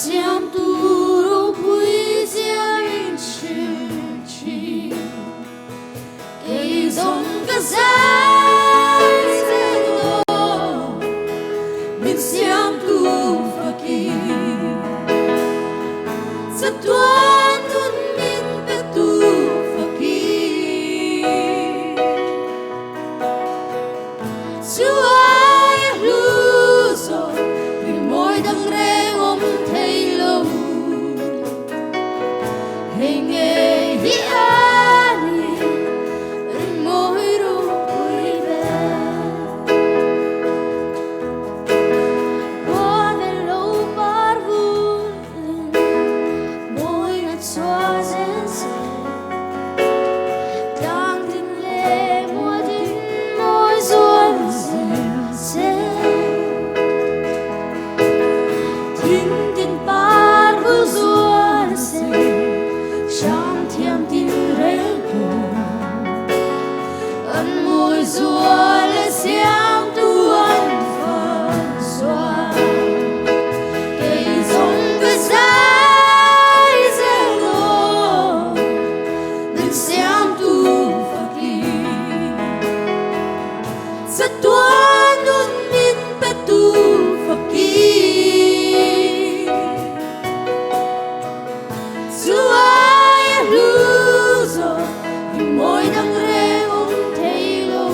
xem tu ropui gia mình chi cây giống cả dài dễ lo mình xem tu fakir satuan nun min petu fakir suai luso min môi đằng reng om thấy lâu hình nghe hi ani rin môi ropui be qua về lâu par vun môi nát xoa dễ dàng đang tin lệ mùa din môi ruột dễ tin tin par vu ruột dễ trong thiam tin rêu buồn ân môi ruột lệ xiang tu ân phần xoa cây giống cái dài dễ lo nên xiang tu fakir satuan nun min petu fakir suai luso min môi đằng reng om thấy lâu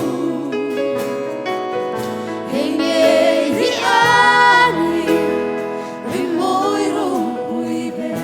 hình nghe hi ani rin môi ropui be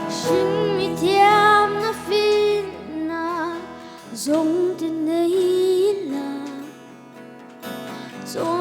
Xin mi thiam na phin na giống tên ấy là giống